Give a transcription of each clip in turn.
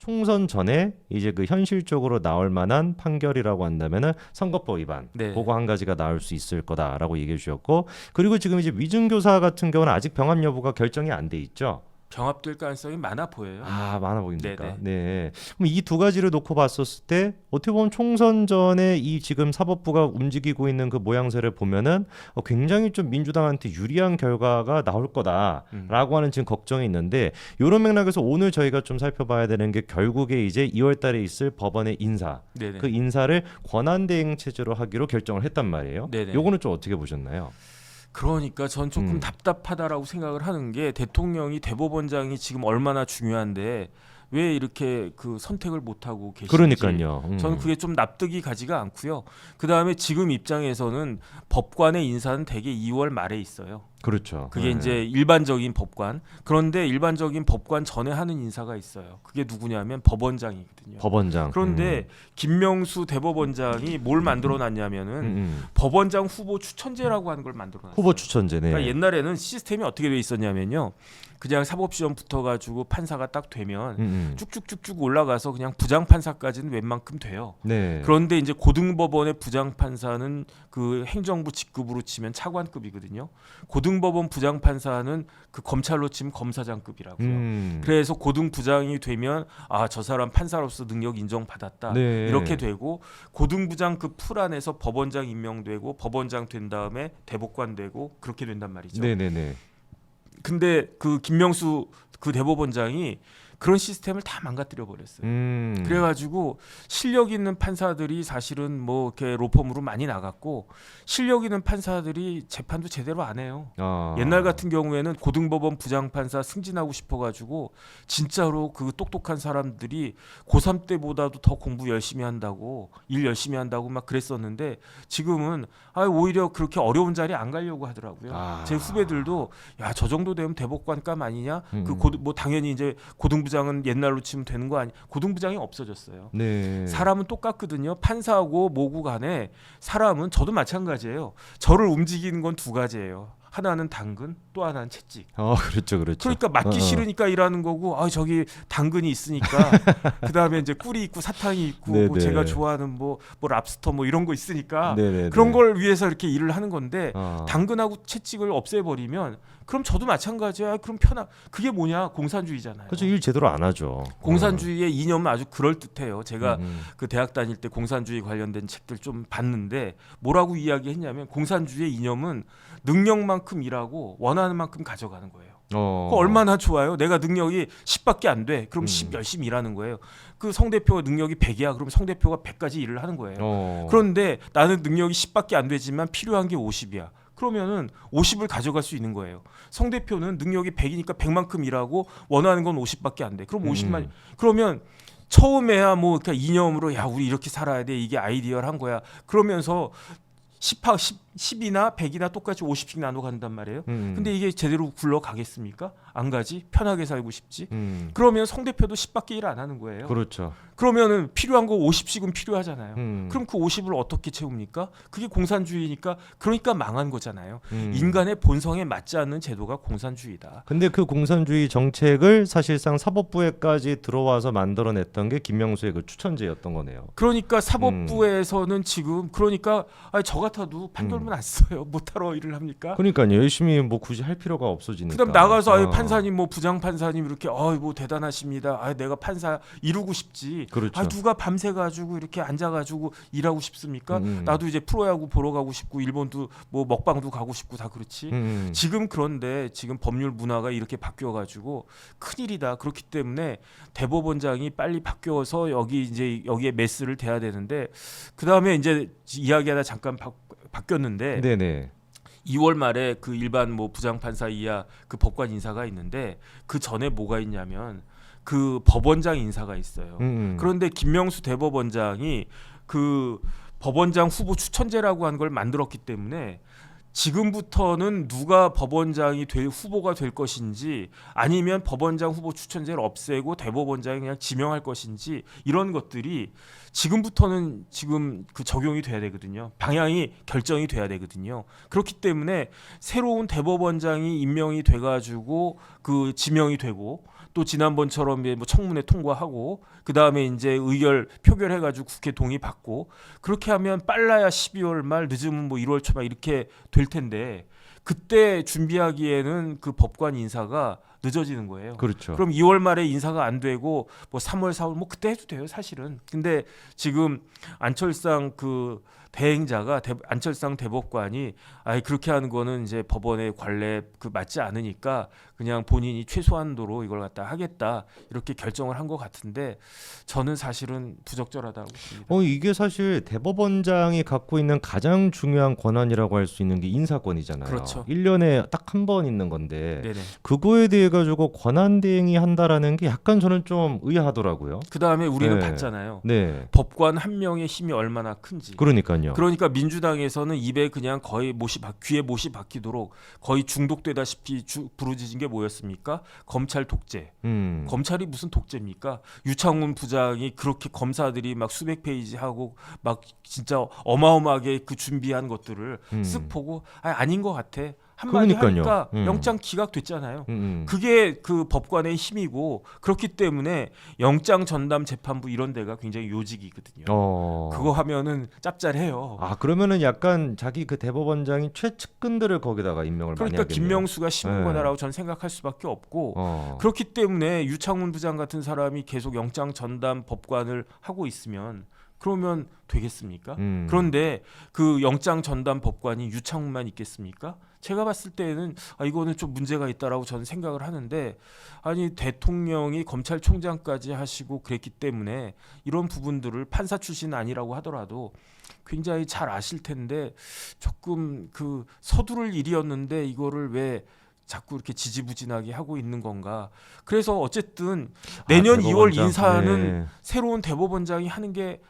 총선 전에 이제 그 현실적으로 나올 만한 판결이라고 한다면은 선거법 위반 네. 그거 한 가지가 나올 수 있을 거다라고 얘기해 주셨고 그리고 지금 이제 위증교사 같은 경우는 아직 병합 여부가 결정이 안 돼 있죠. 병합될 가능성이 많아 보여요. 아 많아 보입니까? 네네. 네. 그럼 이 두 가지를 놓고 봤었을 때 어떻게 보면 총선 전에 이 지금 사법부가 움직이고 있는 그 모양새를 보면은 굉장히 좀 민주당한테 유리한 결과가 나올 거다라고 하는 지금 걱정이 있는데 이런 맥락에서 오늘 저희가 좀 살펴봐야 되는 게 결국에 이제 2월달에 있을 법원의 인사 네네. 그 인사를 권한대행 체제로 하기로 결정을 했단 말이에요. 네네. 요거는 좀 어떻게 보셨나요? 그러니까 전 조금 음. 답답하다라고 생각을 하는 게 대통령이 대법원장이 지금 얼마나 중요한데 왜 이렇게 그 선택을 못 하고 계신지. 그러니까요. 저는 그게 좀 납득이 가지가 않고요. 그 다음에 지금 입장에서는 법관의 인사는 대개 2월 말에 있어요. 그렇죠. 그게 네. 이제 일반적인 법관. 그런데 일반적인 법관 전에 하는 인사가 있어요. 그게 누구냐면 법원장이거든요. 법원장. 그런데 김명수 대법원장이 뭘 만들어놨냐면은 법원장 후보 추천제라고 하는 걸 만들어놨어요. 후보 추천제네. 그러니까 옛날에는 시스템이 어떻게 돼 있었냐면요. 그냥 사법시험 붙어가지고 판사가 딱 되면 쭉쭉쭉쭉 올라가서 그냥 부장판사까지는 웬만큼 돼요. 네. 그런데 이제 고등법원의 부장판사는 그 행정부 직급으로 치면 차관급이거든요. 고등법원 부장판사는 그 검찰로 치면 검사장급이라고요. 그래서 고등부장이 되면 아, 저 사람 판사로서 능력 인정받았다. 네. 이렇게 되고 고등부장 그 풀 안에서 법원장 임명되고 법원장 된 다음에 대법관 되고 그렇게 된단 말이죠. 네네네. 근데 그 김명수 그 대법원장이 그런 시스템을 다 망가뜨려 버렸어요. 그래가지고 실력 있는 판사들이 사실은 뭐 이렇게 로펌으로 많이 나갔고 실력 있는 판사들이 재판도 제대로 안 해요. 옛날 같은 경우에는 고등법원 부장판사 승진하고 싶어가지고 진짜로 그 똑똑한 사람들이 고3 때보다도 더 공부 열심히 한다고 일 열심히 한다고 막 그랬었는데 지금은 오히려 그렇게 어려운 자리 안 가려고 하더라고요. 제 후배들도 야, 저 정도 되면 대법관감 아니냐? 뭐 당연히 이제 고등부장은 옛날로 치면 되는 거 아니? 고등부장이 없어졌어요. 네. 사람은 똑같거든요. 판사하고 모구 간에 사람은 저도 마찬가지예요. 저를 움직이는 건 두 가지예요. 하나는 당근, 또 하나는 채찍. 그렇죠, 그렇죠. 그러니까 맞기 싫으니까 일하는 거고, 저기 당근이 있으니까, 그 다음에 이제 꿀이 있고 사탕이 있고, 뭐 제가 좋아하는 뭐 랍스터 뭐 이런 거 있으니까 네네네. 그런 걸 위해서 이렇게 일을 하는 건데, 당근하고 채찍을 없애버리면, 그럼 저도 마찬가지야. 그럼 그게 뭐냐? 공산주의잖아요. 그렇죠. 일 제대로 안 하죠. 공산주의의 이념은 아주 그럴 듯해요. 제가 그 대학 다닐 때 공산주의 관련된 책들 좀 봤는데 뭐라고 이야기했냐면 공산주의의 이념은 능력만큼 일하고 원하는 만큼 가져가는 거예요. 그거 얼마나 좋아요. 내가 능력이 10밖에 안 돼. 그럼 10 열심히 일하는 거예요. 그 성 대표가 능력이 100이야. 그럼 성 대표가 100까지 일을 하는 거예요. 그런데 나는 능력이 10밖에 안 되지만 필요한 게 50이야. 그러면은 50을 가져갈 수 있는 거예요. 성 대표는 능력이 100이니까 100만큼 일하고 원하는 건 50밖에 안 돼. 그럼 50만 그러면 처음에야 뭐 그러니까 이념으로 야, 우리 이렇게 살아야 돼. 이게 아이디어를 한 거야. 그러면서 10이나 100이나 똑같이 50씩 나눠 간단 말이에요. 근데 이게 제대로 굴러가겠습니까? 안 가지. 편하게 살고 싶지. 그러면 성 대표도 10밖에 일 안 하는 거예요. 그렇죠. 그러면은 필요한 거 50씩은 필요하잖아요. 그럼 그 50을 어떻게 채웁니까? 그게 공산주의니까 그러니까 망한 거잖아요. 인간의 본성에 맞지 않는 제도가 공산주의다. 근데 그 공산주의 정책을 사실상 사법부에까지 들어와서 만들어냈던 게 김명수의 그 추천제였던 거네요. 그러니까 사법부에서는 지금 그러니까 저 같아도 판결문 안 써요. 못하러 일을 합니까? 그러니까요. 열심히 뭐 굳이 할 필요가 없어지니까. 그다음 나가서 판사님 뭐 부장 판사님 이렇게 뭐 대단하십니다. 내가 판사 이루고 싶지. 그렇죠. 누가 밤새 가지고 이렇게 앉아 가지고 일하고 싶습니까? 나도 이제 프로야구 보러 가고 싶고 일본도 뭐 먹방도 가고 싶고 다 그렇지. 지금 그런데 지금 법률 문화가 이렇게 바뀌어 가지고 큰일이다. 그렇기 때문에 대법원장이 빨리 바뀌어서 여기에 메스를 대야 되는데 그다음에 이제 이야기하다 잠깐 바뀌었는데 네네. 2월 말에 그 일반 뭐 부장판사 이하 그 법관 인사가 있는데 그 전에 뭐가 있냐면 그 법원장 인사가 있어요. 그런데 김명수 대법원장이 그 법원장 후보 추천제라고 한 걸 만들었기 때문에 지금부터는 누가 법원장이 후보가 될 것인지 아니면 법원장 후보 추천제를 없애고 대법원장이 그냥 지명할 것인지 이런 것들이 지금부터는 지금 그 적용이 돼야 되거든요. 방향이 결정이 돼야 되거든요. 그렇기 때문에 새로운 대법원장이 임명이 돼가지고 그 지명이 되고 또 지난번처럼 뭐 청문회 통과하고 그 다음에 이제 의결 표결해가지고 국회 동의 받고 그렇게 하면 빨라야 12월 말 늦으면 뭐 1월 초 막 이렇게 될 텐데 그때 준비하기에는 그 법관 인사가 늦어지는 거예요. 그렇죠. 그럼 2월 말에 인사가 안 되고 뭐 3월, 4월 뭐 그때 해도 돼요, 사실은. 근데 지금 안철상 그 대행자가 안철상 대법관이 그렇게 하는 거는 이제 법원의 관례 그 맞지 않으니까 그냥 본인이 최소한도로 이걸 갖다 하겠다 이렇게 결정을 한 것 같은데 저는 사실은 부적절하다고 봅니다. 이게 사실 대법원장이 갖고 있는 가장 중요한 권한이라고 할 수 있는 게 인사권이잖아요. 그렇죠. 1년에 딱 한 번 있는 건데 네네. 그거에 대해 가지고 권한 대행이 한다라는 게 약간 저는 좀 의아하더라고요. 그 다음에 우리는 네. 봤잖아요. 네. 법관 한 명의 힘이 얼마나 큰지. 그러니까요. 그러니까 민주당에서는 입에 그냥 거의 귀에 못이 박히도록 거의 중독되다시피 부르짖은 게 뭐였습니까? 검찰 독재. 검찰이 무슨 독재입니까? 유창훈 부장이 그렇게 검사들이 막 수백 페이지 하고 막 진짜 어마어마하게 그 준비한 것들을 쓱 보고 아닌 것 같아. 한마디 그러니까요. 하니까 영장 기각됐잖아요. 음. 그게 그 법관의 힘이고 그렇기 때문에 영장 전담 재판부 이런 데가 굉장히 요직이거든요. 그거 하면은 짭짤해요. 그러면은 약간 자기 그 대법원장이 최측근들을 거기다가 임명을 많이 그러니까 하겠네요. 김명수가 심은 거다라고 저는 생각할 수밖에 없고 그렇기 때문에 유창훈 부장 같은 사람이 계속 영장 전담 법관을 하고 있으면 그러면 되겠습니까? 그런데 그 영장 전담 법관이 유창훈만 있겠습니까? 제가 봤을 때는 이거는 좀 문제가 있다라고 저는 생각을 하는데 아니 대통령이 검찰총장까지 하시고 그랬기 때문에 이런 부분들을 판사 출신 아니라고 하더라도 굉장히 잘 아실 텐데 조금 그 서두를 일이었는데 이거를 왜 자꾸 이렇게 지지부진하게 하고 있는 건가. 그래서 어쨌든 내년 2월 인사는 새로운 대법원장이 하는 게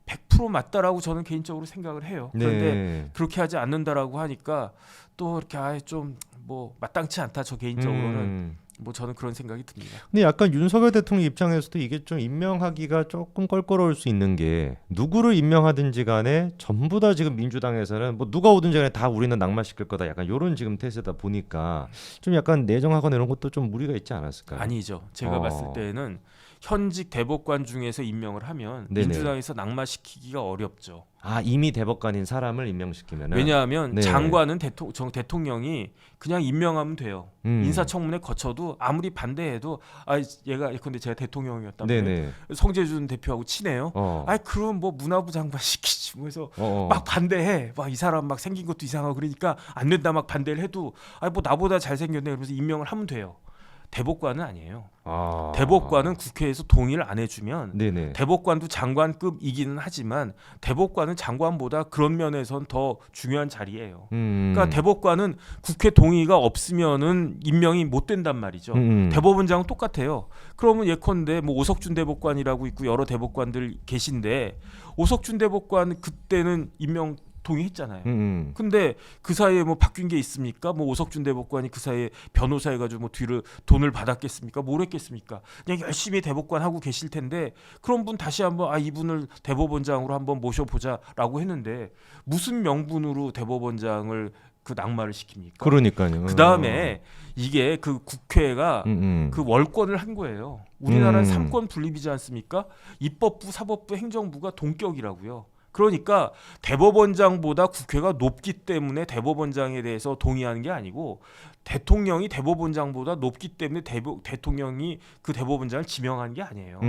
100% 맞다라고 저는 개인적으로 생각을 해요. 그런데 그렇게 하지 않는다라고 하니까 또 이렇게 좀 뭐 마땅치 않다. 저 개인적으로는 뭐 저는 그런 생각이 듭니다. 근데 약간 윤석열 대통령 입장에서도 이게 좀 임명하기가 조금 껄끄러울 수 있는 게 누구를 임명하든지 간에 전부 다 지금 민주당에서는 뭐 누가 오든지 간에 다 우리는 낙마시킬 거다. 약간 이런 지금 태세다 보니까 좀 약간 내정하거나 이런 것도 좀 무리가 있지 않았을까요? 아니죠. 제가 봤을 때는 현직 대법관 중에서 임명을 하면 민주당에서 낙마시키기가 어렵죠. 이미 대법관인 사람을 임명시키면은 왜냐하면 장관은 대통령이 그냥 임명하면 돼요. 인사청문회 거쳐도 아무리 반대해도 얘가 예컨대 제가 대통령이었다면 성재준 대표하고 친해요. 그럼 뭐 문화부 장관 시키지 뭐 해서 막 반대해. 막 이 사람 막 생긴 것도 이상하고 그러니까 안 된다 막 반대를 해도 뭐 나보다 잘생겼네 그러면서 임명을 하면 돼요. 대법관은 아니에요. 대법관은 국회에서 동의를 안 해주면 대법관도 장관급이기는 하지만 대법관은 장관보다 그런 면에선 더 중요한 자리예요. 그러니까 대법관은 국회 동의가 없으면은 임명이 못 된단 말이죠. 대법원장은 똑같아요. 그러면 예컨대 뭐 오석준 대법관이라고 있고 여러 대법관들 계신데 오석준 대법관 그때는 임명 동의했잖아요. 근데 그 사이에 뭐 바뀐 게 있습니까? 뭐 오석준 대법관이 그 사이에 변호사 해가지고 뭐 뒤로 돈을 받았겠습니까? 뭘 했겠습니까? 그냥 열심히 대법관 하고 계실 텐데 그런 분 다시 한번 이분을 대법원장으로 한번 모셔보자라고 했는데 무슨 명분으로 대법원장을 그 낙마를 시킵니까? 그러니까요. 그 다음에 이게 그 국회가 그 월권을 한 거예요. 우리나라는 3권 분립이지 않습니까? 입법부, 사법부, 행정부가 동격이라고요. 그러니까 대법원장보다 국회가 높기 때문에 대법원장에 대해서 동의하는 게 아니고 대통령이 대법원장보다 높기 때문에 대통령이 그 대법원장을 지명하는 게 아니에요.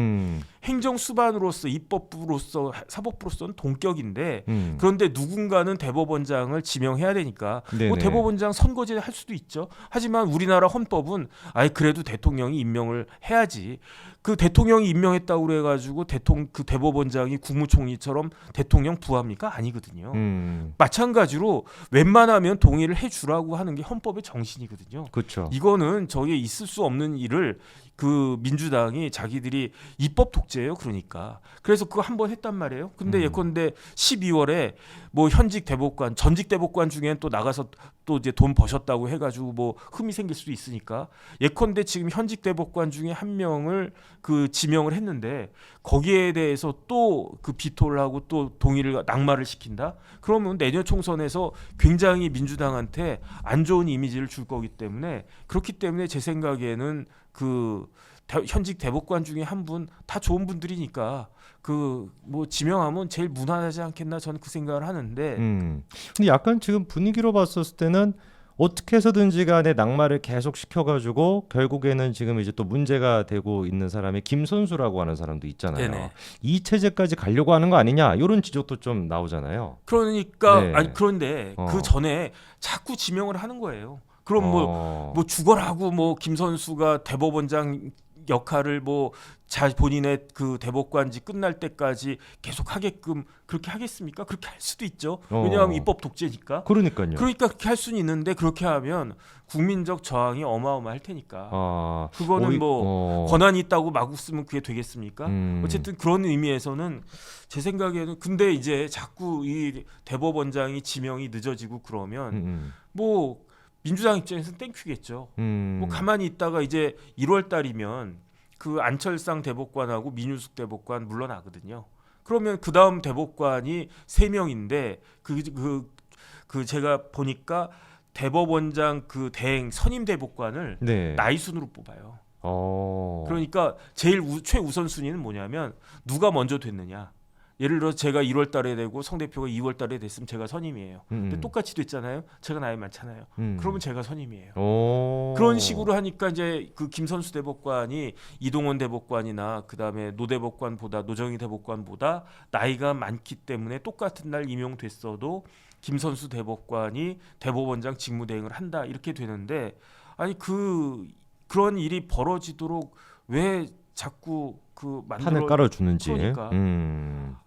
행정수반으로서 입법부로서 사법부로서는 동격인데 그런데 누군가는 대법원장을 지명해야 되니까 뭐 대법원장 선거제 할 수도 있죠. 하지만 우리나라 헌법은 그래도 대통령이 임명을 해야지. 그 대통령이 임명했다고 그래가지고 그 대법원장이 국무총리처럼 대통령 부하입니까? 아니거든요. 마찬가지로 웬만하면 동의를 해주라고 하는 게 헌법의 정신이거든요. 그렇죠. 이거는 저게 있을 수 없는 일을 그 민주당이 자기들이 입법 독재예요. 그러니까 그래서 그거 한번 했단 말이에요. 근데 예컨대 12월에 뭐 현직 대법관, 전직 대법관 중엔 또 나가서 또 이제 돈 버셨다고 해가지고 뭐 흠이 생길 수도 있으니까 예컨대 지금 현직 대법관 중에 한 명을 그 지명을 했는데 거기에 대해서 또 그 비토를 하고 또 동의를 낙마를 시킨다. 그러면 내년 총선에서 굉장히 민주당한테 안 좋은 이미지를 줄 거기 때문에 그렇기 때문에 제 생각에는 그 현직 대법관 중에 한 분 다 좋은 분들이니까 그 뭐 지명하면 제일 무난하지 않겠나 저는 그 생각을 하는데. 근데 약간 지금 분위기로 봤었을 때는 어떻게 해서든지 간에 낙마를 계속 시켜가지고 결국에는 지금 이제 또 문제가 되고 있는 사람이 김선수라고 하는 사람도 있잖아요. 네네. 이 체제까지 가려고 하는 거 아니냐 이런 지적도 좀 나오잖아요. 그러니까 네. 아니 그런데 그 전에 자꾸 지명을 하는 거예요. 그럼 뭐 죽어라고 뭐 김선수가 대법원장 역할을 뭐 본인의 그 대법관직 끝날 때까지 계속 하게끔 그렇게 하겠습니까? 그렇게 할 수도 있죠. 왜냐하면 입법 독재니까. 그러니까요. 그러니까 그렇게 할 수는 있는데 그렇게 하면 국민적 저항이 어마어마할 테니까. 그거는 뭐 권한이 있다고 마구 쓰면 그게 되겠습니까? 어쨌든 그런 의미에서는 제 생각에는 근데 이제 자꾸 이 대법원장이 지명이 늦어지고 그러면 뭐 민주당 입장에서는 땡큐겠죠. 뭐 가만히 있다가 이제 1월 달이면 그 안철상 대법관하고 민유숙 대법관 물러나거든요. 그러면 그 다음 대법관이 3명인데 그 제가 보니까 대법원장 그 대행 선임 대법관을 나이 순으로 뽑아요. 그러니까 제일 최우선 순위는 뭐냐면 누가 먼저 됐느냐. 예를 들어 제가 1월 달에 되고 성 대표가 2월 달에 됐으면 제가 선임이에요. 근데 똑같이 됐잖아요. 제가 나이 많잖아요. 그러면 제가 선임이에요. 그런 식으로 하니까 이제 그 김선수 대법관이 이동원 대법관이나 그다음에 노 대법관보다 노정희 대법관보다 나이가 많기 때문에 똑같은 날 임용됐어도 김선수 대법관이 대법원장 직무대행을 한다 이렇게 되는데 아니 그런 일이 벌어지도록 왜 자꾸 그 판을 깔아주는지. 그러니까.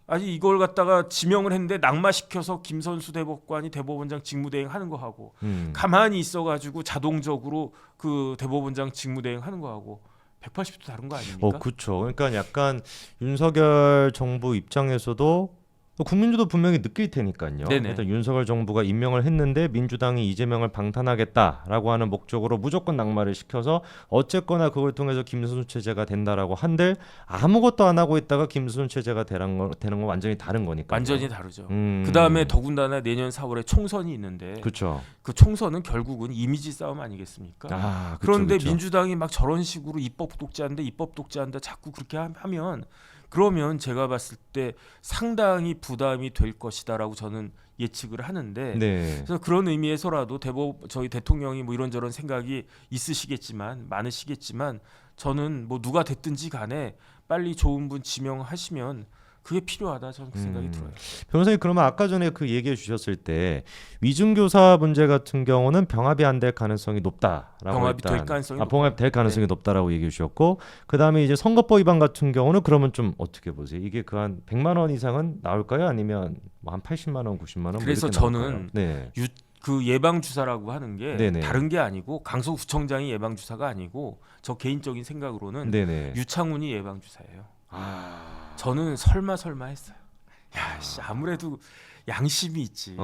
아니 이걸 갖다가 지명을 했는데 낙마시켜서 김선수 대법관이 대법원장 직무대행하는 거 하고 가만히 있어가지고 자동적으로 그 대법원장 직무대행하는 거 하고 180도 다른 거 아닙니까? 그렇죠. 그러니까 약간 윤석열 정부 입장에서도 국민들도 분명히 느낄 테니까요. 네네. 일단 윤석열 정부가 임명을 했는데 민주당이 이재명을 방탄하겠다라고 하는 목적으로 무조건 낙마를 시켜서 어쨌거나 그걸 통해서 김선수 체제가 된다라고 한들 아무것도 안 하고 있다가 김선수 체제가 되는 건 완전히 다른 거니까. 완전히 다르죠. 그다음에 더군다나 내년 4월에 총선이 있는데 그렇죠. 그 총선은 결국은 이미지 싸움 아니겠습니까? 그런데 그쵸. 민주당이 막 저런 식으로 입법 독재한다 자꾸 그렇게 하면 그러면 제가 봤을 때 상당히 부담이 될 것이다라고 저는 예측을 하는데 그래서 그런 의미에서라도 저희 대통령이 뭐 이런저런 생각이 많으시겠지만 저는 뭐 누가 됐든지 간에 빨리 좋은 분 지명하시면 그게 필요하다 저는 그 생각이 들어요. 변호사님 그러면 아까 전에 그 얘기해 주셨을 때 위중교사 문제 같은 경우는 병합이 안 될 가능성이 높다라고 병합이 될 가능성이 높다라고 얘기해 주셨고 그다음에 이제 선거법 위반 같은 경우는 그러면 좀 어떻게 보세요? 이게 그 한 100만 원 이상은 나올까요? 아니면 뭐 한 80만 원, 90만 원? 그래서 뭐 저는 그 예방 주사라고 하는 게 다른 게 아니고 강서구청장이 예방 주사가 아니고 저 개인적인 생각으로는 유창훈이 예방 주사예요. 저는 설마 했어요. 아무래도 양심이 있지.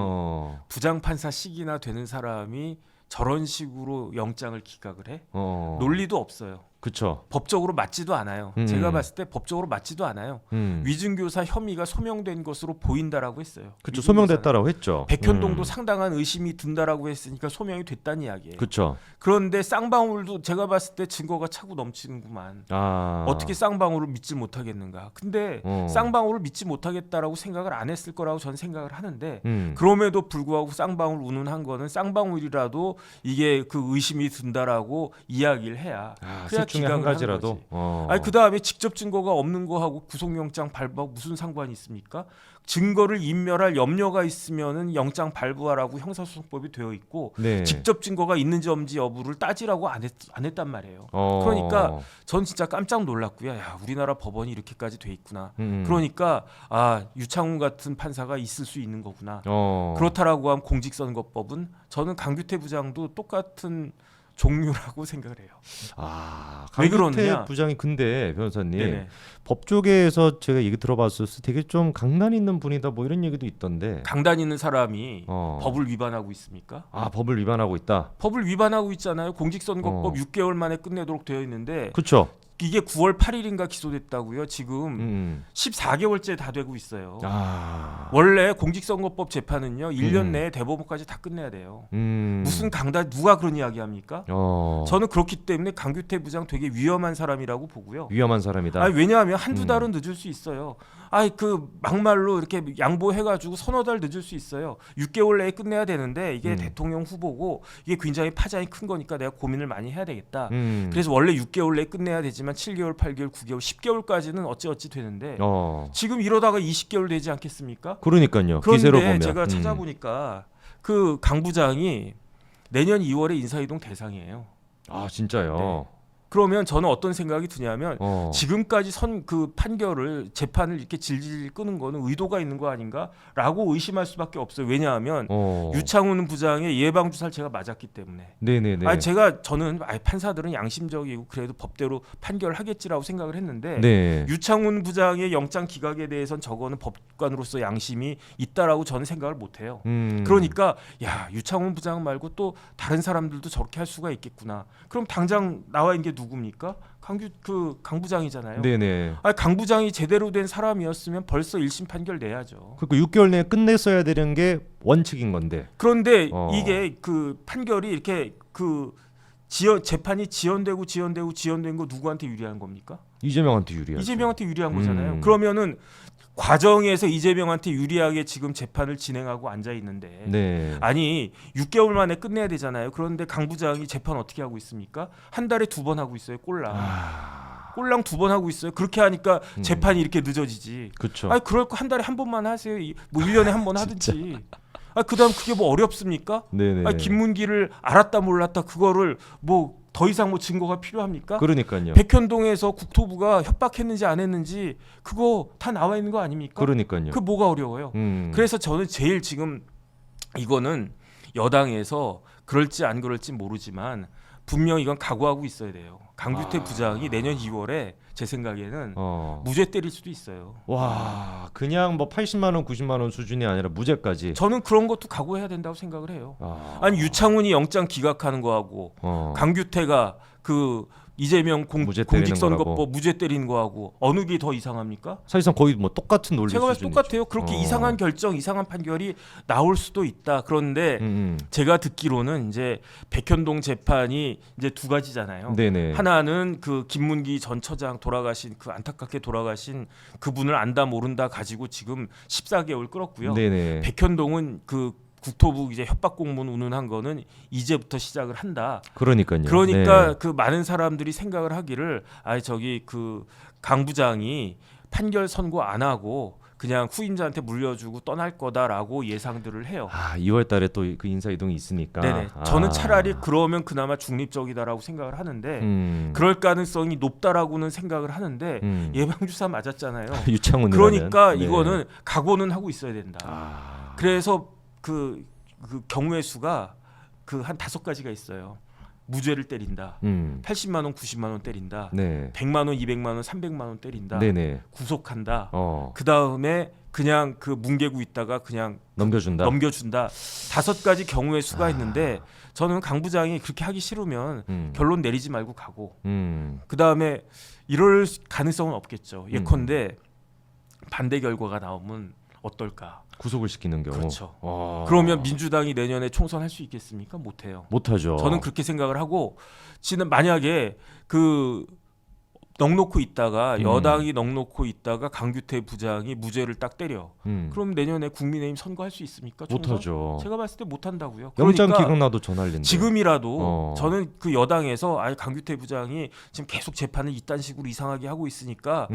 부장판사 시기나 되는 사람이 저런 식으로 영장을 기각을 해? 논리도 없어요. 그렇죠. 법적으로 맞지도 않아요. 제가 봤을 때 법적으로 맞지도 않아요. 위증교사 혐의가 소명된 것으로 보인다라고 했어요. 그렇죠. 소명됐다라고 했죠. 백현동도 상당한 의심이 든다라고 했으니까 소명이 됐다는 이야기예요. 그렇죠. 그런데 쌍방울도 제가 봤을 때 증거가 차고 넘치는구만. 어떻게 쌍방울을 믿지 못하겠는가. 근데 쌍방울을 믿지 못하겠다라고 생각을 안 했을 거라고 저는 생각을 하는데 그럼에도 불구하고 쌍방울 운운한 거는 쌍방울이라도 이게 그 의심이 든다라고 이야기를 해야 그래야 중에 한 가지라도. 아니 그 다음에 직접 증거가 없는 거하고 구속영장 발부하고 무슨 상관이 있습니까? 증거를 인멸할 염려가 있으면은 영장 발부하라고 형사소송법이 되어 있고 직접 증거가 있는지 없는지 여부를 따지라고 안 했단 말이에요. 그러니까 전 진짜 깜짝 놀랐고요. 야, 우리나라 법원이 이렇게까지 돼 있구나. 그러니까 유창훈 같은 판사가 있을 수 있는 거구나. 그렇다라고 하면 공직선거법은 저는 강규태 부장도 똑같은 종류라고 생각을 해요. 왜 그러느냐? 부장이 근데 변호사님 법조계에서 제가 얘기 들어봤을 때 되게 좀 강단 있는 분이다 뭐 이런 얘기도 있던데. 강단 있는 사람이 법을 위반하고 있습니까? 법을 위반하고 있다. 법을 위반하고 있잖아요. 공직선거법 6개월 만에 끝내도록 되어 있는데. 그렇죠. 이게 9월 8일인가 기소됐다고요. 지금 14개월째 다 되고 있어요. 원래 공직선거법 재판은요 1년 내에 대법원까지 다 끝내야 돼요. 무슨 누가 그런 이야기 합니까? 저는 그렇기 때문에 강규태 부장 되게 위험한 사람이라고 보고요. 위험한 사람이다. 아니, 왜냐하면 한두 달은 늦을 수 있어요. 그 막말로 이렇게 양보해가지고 서너 달 늦을 수 있어요. 6개월 내에 끝내야 되는데 이게 대통령 후보고 이게 굉장히 파장이 큰 거니까 내가 고민을 많이 해야 되겠다. 그래서 원래 6개월 내에 끝내야 되지만 7개월, 8개월, 9개월, 10개월까지는 어찌어찌 되는데 지금 이러다가 20개월 되지 않겠습니까? 그러니까요. 기세로 보면. 그런데 제가 찾아보니까 그 강 부장이 내년 2월에 인사이동 대상이에요. 아 진짜요? 네. 그러면 저는 어떤 생각이 드냐면 지금까지 그 판결을 재판을 이렇게 질질 끄는 거는 의도가 있는 거 아닌가라고 의심할 수밖에 없어요. 왜냐하면 유창훈 부장의 예방 주사를 제가 맞았기 때문에. 네네네. 저는 판사들은 양심적이고 그래도 법대로 판결하겠지라고 생각을 했는데 네. 유창훈 부장의 영장 기각에 대해서는 저거는 법관으로서 양심이 있다라고 저는 생각을 못해요. 그러니까 유창훈 부장 말고 또 다른 사람들도 저렇게 할 수가 있겠구나. 그럼 당장 나와 있는 게 누굽니까? 강 부장이잖아요. 네네. 강 부장이 제대로 된 사람이었으면 벌써 1심 판결 내야죠. 그러니까 6개월 내에 끝냈어야 되는 게 원칙인 건데. 그런데 이게 그 판결이 이렇게 재판이 지연되고 지연된 거 누구한테 유리한 겁니까? 이재명한테 유리하죠. 이재명한테 유리한 거잖아요. 그러면은 과정에서 이재명한테 유리하게 지금 재판을 진행하고 앉아 있는데 네. 아니 6개월 만에 끝내야 되잖아요. 그런데 강 부장이 재판 어떻게 하고 있습니까? 한 달에 2번 하고 있어요. 꼴랑 2번 하고 있어요. 그렇게 하니까 재판이 이렇게 늦어지지. 그렇죠. 그럴 거 한 달에 한 번만 하세요. 뭐 1년에 한 번 하든지. 그다음 그게 뭐 어렵습니까? 네네. 김문기를 알았다 몰랐다 그거를 뭐 더 이상 뭐 증거가 필요합니까? 그러니까요. 백현동에서 국토부가 협박했는지 안 했는지 그거 다 나와 있는 거 아닙니까? 그러니까요. 그 뭐가 어려워요? 그래서 저는 제일 지금 이거는 여당에서 그럴지 안 그럴지 모르지만 분명 이건 각오하고 있어야 돼요. 강규태 부장이 내년 2월에 제 생각에는 무죄 때릴 수도 있어요. 와, 그냥 뭐 80만 원, 90만 원 수준이 아니라 무죄까지. 저는 그런 것도 각오해야 된다고 생각을 해요. 아니 유창훈이 영장 기각하는 거하고 강규태가 그 이재명 공직선거법 무죄 때리는 거하고 어느 게 더 이상합니까? 사실상 거의 뭐 똑같은 논리 제가 수준이죠. 똑같아요. 그렇게 이상한 결정, 이상한 판결이 나올 수도 있다. 그런데 제가 듣기로는 이제 백현동 재판이 이제 두 가지잖아요. 네네. 하나는 그 김문기 전 처장 안타깝게 돌아가신 그분을 안다 모른다 가지고 지금 14개월 끌었고요. 네네. 백현동은 그 국토부 이제 협박 공문 운운한 거는 이제부터 시작을 한다. 그러니까 네. 그 많은 사람들이 생각을 하기를 그 강 부장이 판결 선고 안 하고 그냥 후임자한테 물려주고 떠날 거다라고 예상들을 해요. 2월달에 또 그 인사 이동이 있으니까. 네네. 저는 차라리 그러면 그나마 중립적이다라고 생각을 하는데 그럴 가능성이 높다라고는 생각을 하는데 예방 주사 맞았잖아요. 유창훈 그러니까 이거는 각오는 하고 있어야 된다. 그래서 그 경우의 수가 한 5가지가 있어요. 무죄를 때린다. 80만 원, 90만 원 때린다. 네. 100만 원, 200만 원, 300만 원 때린다. 네네. 구속한다. 그다음에 그냥 그 뭉개고 있다가 그냥 넘겨준다. 5가지 경우의 수가 있는데 저는 강 부장이 그렇게 하기 싫으면 결론 내리지 말고 가고 그다음에 이럴 가능성은 없겠죠. 예컨대 반대 결과가 나오면 어떨까? 구속을 시키는 경우. 그렇죠. 그러면 민주당이 내년에 총선할 수 있겠습니까? 못해요. 못하죠. 저는 그렇게 생각을 하고 지금 만약에 넉놓고 있다가 여당이 넉놓고 있다가 강규태 부장이 무죄를 딱 때려. 그럼 내년에 국민의힘 선거할 수 있습니까? 총선? 못하죠. 제가 봤을 때 못한다고요. 영장 기각 나도 전할린데. 지금이라도 저는 그 여당에서 강규태 부장이 지금 계속 재판을 이딴 식으로 이상하게 하고 있으니까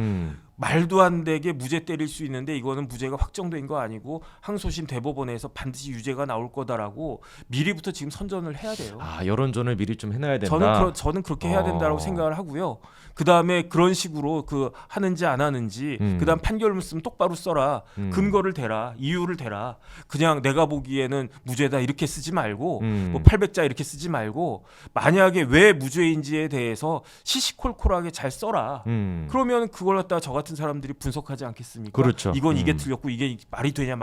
말도 안 되게 무죄 때릴 수 있는데 이거는 무죄가 확정된 거 아니고 항소심 대법원에서 반드시 유죄가 나올 거다라고 미리부터 지금 선전을 해야 돼요. 여론전을 미리 좀 해놔야 된다. 저는 그렇게 해야 된다고 생각을 하고요. 그 다음에 그런 식으로 하는지 안 하는지, 그 다음 판결문 쓰면 똑바로 써라. 근거를 대라, 이유를 대라. 그냥 내가 보기에는 무죄다 이렇게 쓰지 말고, 뭐 800자 이렇게 쓰지 말고, 만약에 왜 무죄인지에 대해서 시시콜콜하게 잘 써라. 그러면 그걸 갖다가 저 같은 같은 사람들이 분석하지 않겠습니까? 그렇죠. 이건 이게 틀렸고 이게 말이 되냐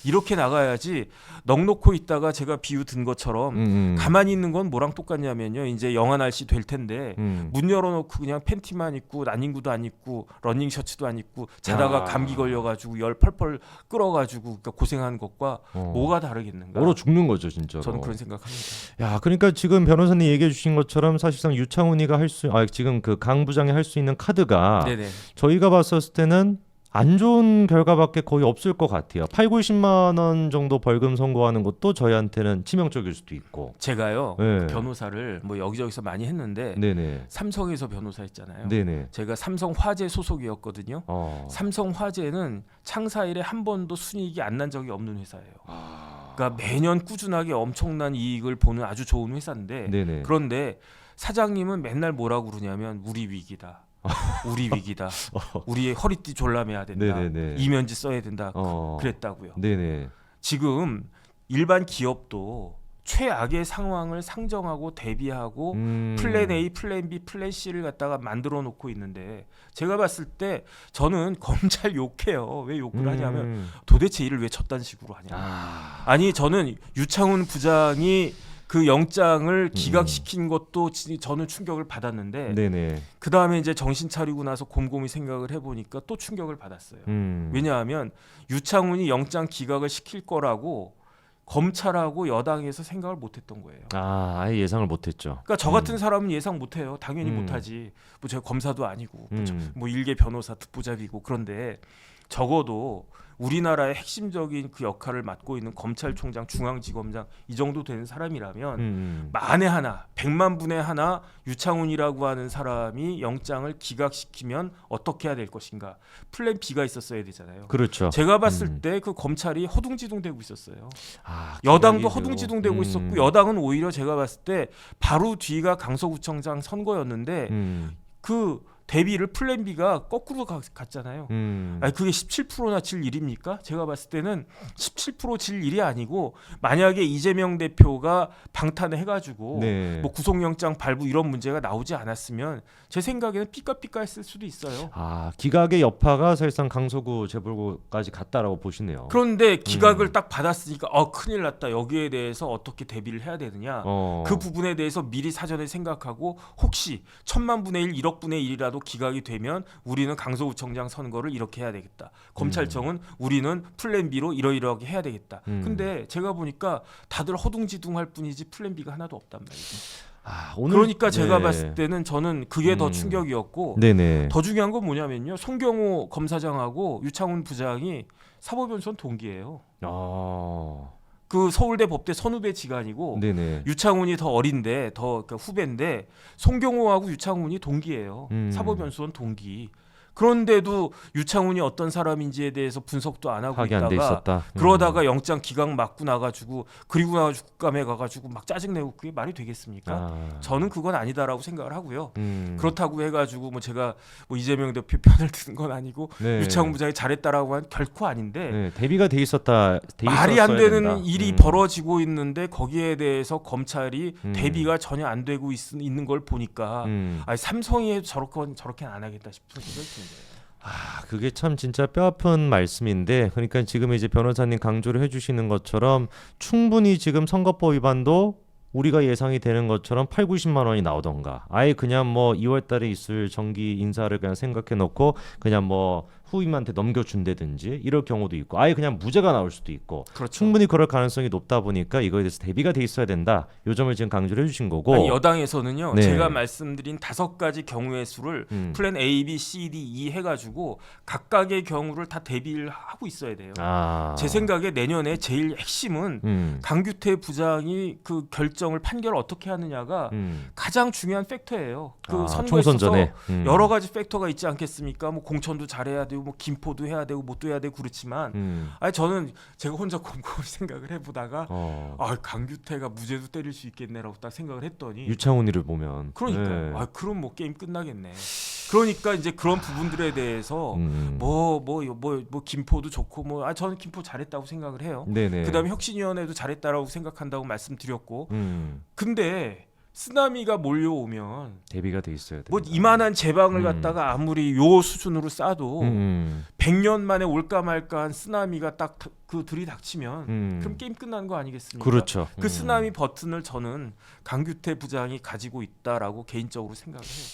이렇게 나가야지. 넋놓고 있다가 제가 비유 든 것처럼 가만히 있는 건 뭐랑 똑같냐면요. 이제 영하 날씨 될 텐데 문 열어놓고 그냥 팬티만 입고 난닝구도 안 입고 러닝 셔츠도 안 입고 자다가 감기 걸려가지고 열 펄펄 끓어가지고 그러니까 고생하는 것과 뭐가 다르겠는가? 얼어 죽는 거죠, 진짜로. 저는 그런 생각합니다. 야, 그러니까 지금 변호사님 얘기해 주신 것처럼 사실상 유창훈이가 지금 그 강 부장이 할 수 있는 카드가 네네. 저희가 봤었을 때는 안 좋은 결과밖에 거의 없을 것 같아요. 8, 90만 원 정도 벌금 선고하는 것도 저희한테는 치명적일 수도 있고. 제가요 네. 변호사를 뭐 여기저기서 많이 했는데 네네. 삼성에서 변호사했잖아요. 네네. 제가 삼성화재 소속이었거든요. 삼성화재는 창사 이래 한 번도 순이익이 안 난 적이 없는 회사예요. 그러니까 매년 꾸준하게 엄청난 이익을 보는 아주 좋은 회사인데 네네. 그런데 사장님은 맨날 뭐라고 그러냐면 우리 위기다. 우리 위기다. 우리 허리띠 졸라매야 된다. 네네네. 이면지 써야 된다. 그랬다고요. 네네. 지금 일반 기업도 최악의 상황을 상정하고 대비하고 플랜 A, 플랜 B, 플랜 C를 갖다가 만들어 놓고 있는데 제가 봤을 때 저는 검찰 욕해요. 왜 욕을 하냐면 도대체 일을 왜 저딴 식으로 하냐. 아니 저는 유창훈 부장이 그 영장을 기각시킨 것도 저는 충격을 받았는데 네네. 그 다음에 이제 정신 차리고 나서 곰곰이 생각을 해보니까 또 충격을 받았어요. 왜냐하면 유창훈이 영장 기각을 시킬 거라고 검찰하고 여당에서 생각을 못했던 거예요. 아예 예상을 못했죠. 그러니까 저 같은 사람은 예상 못해요. 당연히 못하지. 뭐 제가 검사도 아니고 뭐 일개 변호사 듣보잡이고 그런데 적어도 우리나라의 핵심적인 그 역할을 맡고 있는 검찰총장, 중앙지검장 이 정도 되는 사람이라면 만에 하나, 100만 분의 하나 유창훈이라고 하는 사람이 영장을 기각시키면 어떻게 해야 될 것인가. 플랜 B가 있었어야 되잖아요. 그렇죠. 제가 봤을 때 그 검찰이 허둥지둥대고 있었어요. 여당도 허둥지둥대고 있었고 여당은 오히려 제가 봤을 때 바로 뒤가 강서구청장 선거였는데 그 대비를 플랜 B가 거꾸로 갔잖아요. 아니 그게 17%나 질 일입니까? 제가 봤을 때는 17% 질 일이 아니고 만약에 이재명 대표가 방탄을 해가지고 네. 뭐 구속영장 발부 이런 문제가 나오지 않았으면 제 생각에는 삐까삐까했을 수도 있어요. 기각의 여파가 사실상 강서구 재벌구까지 갔다라고 보시네요. 그런데 기각을 딱 받았으니까 큰일 났다. 여기에 대해서 어떻게 대비를 해야 되느냐. 그 부분에 대해서 미리 사전에 생각하고 혹시 1000만 분의 1, 1억 분의 1이라도 기각이 되면 우리는 강서구청장 선거를 이렇게 해야 되겠다. 검찰청은 우리는 플랜 B로 이러이러하게 해야 되겠다. 근데 제가 보니까 다들 허둥지둥할 뿐이지 플랜 B가 하나도 없단 말이죠. 그러니까 제가 봤을 때는 저는 그게 더 충격이었고 네네. 더 중요한 건 뭐냐면요. 송경호 검사장하고 유창훈 부장이 사법연수원 동기예요. 그 서울대 법대 선후배 지간이고 네네. 유창훈이 더 어린데 더 그러니까 후배인데 송경호하고 유창훈이 동기예요. 사법연수원 동기. 그런데도 유창훈이 어떤 사람인지에 대해서 분석도 안 하고 있다가 그러다가 영장 기각 맞고 나가지고 그리고 나가지고 국감에 가가지고 막 짜증내고 그게 말이 되겠습니까? 저는 그건 아니다라고 생각을 하고요. 그렇다고 해가지고 뭐 제가 뭐 이재명 대표 편을 드는 건 아니고 유창훈 부장이 잘했다라고 한 결코 아닌데 대비가 돼 있었다. 말이 안 되는 된다. 일이 벌어지고 있는데 거기에 대해서 검찰이 대비가 전혀 안 되고 있는 걸 보니까 삼성이 저렇게 안 하겠다 싶은 생각이 듭니다. 그게 참 진짜 뼈아픈 말씀인데 그러니까 지금 이제 변호사님 강조를 해주시는 것처럼 충분히 지금 선거법 위반도 우리가 예상이 되는 것처럼 8, 90만 원이 나오던가 아예 그냥 뭐 2월 달에 있을 정기 인사를 그냥 생각해 놓고 그냥 뭐 후임한테 넘겨준다든지 이럴 경우도 있고 아예 그냥 무죄가 나올 수도 있고 그렇죠. 충분히 그럴 가능성이 높다 보니까 이거에 대해서 대비가 돼 있어야 된다. 요 점을 지금 강조를 해주신 거고 아니, 여당에서는요. 제가 말씀드린 5가지 경우의 수를 플랜 A, B, C, D, E 해가지고 각각의 경우를 다 대비를 하고 있어야 돼요. 제 생각에 내년에 제일 핵심은 강규태 부장이 그 결정을 판결을 어떻게 하느냐가 가장 중요한 팩터예요. 그 선거에 있어서 여러 가지 팩터가 있지 않겠습니까? 뭐 공천도 잘해야 되고 뭐 김포도 해야 되고 뭣도 해야 되고 그렇지만 아니 저는 제가 혼자 곰곰이 생각을 해보다가 강규태가 무죄도 때릴 수 있겠네라고 딱 생각을 했더니 유창훈이를 보면 그러니까 그럼 뭐 게임 끝나겠네. 그러니까 이제 그런 부분들에 대해서 뭐 김포도 좋고 뭐 저는 김포 잘했다고 생각을 해요. 그다음에 혁신위원회도 잘했다라고 생각한다고 말씀드렸고 근데 쓰나미가 몰려오면 대비가 돼 있어야 돼. 뭐 이만한 제방을 갖다가 아무리 요 수준으로 싸도 100년 만에 올까 말까한 쓰나미가 딱 그 들이닥치면 그럼 게임 끝나는 거 아니겠습니까? 그렇죠. 그 쓰나미 버튼을 저는 강규태 부장이 가지고 있다라고 개인적으로 생각을 해요.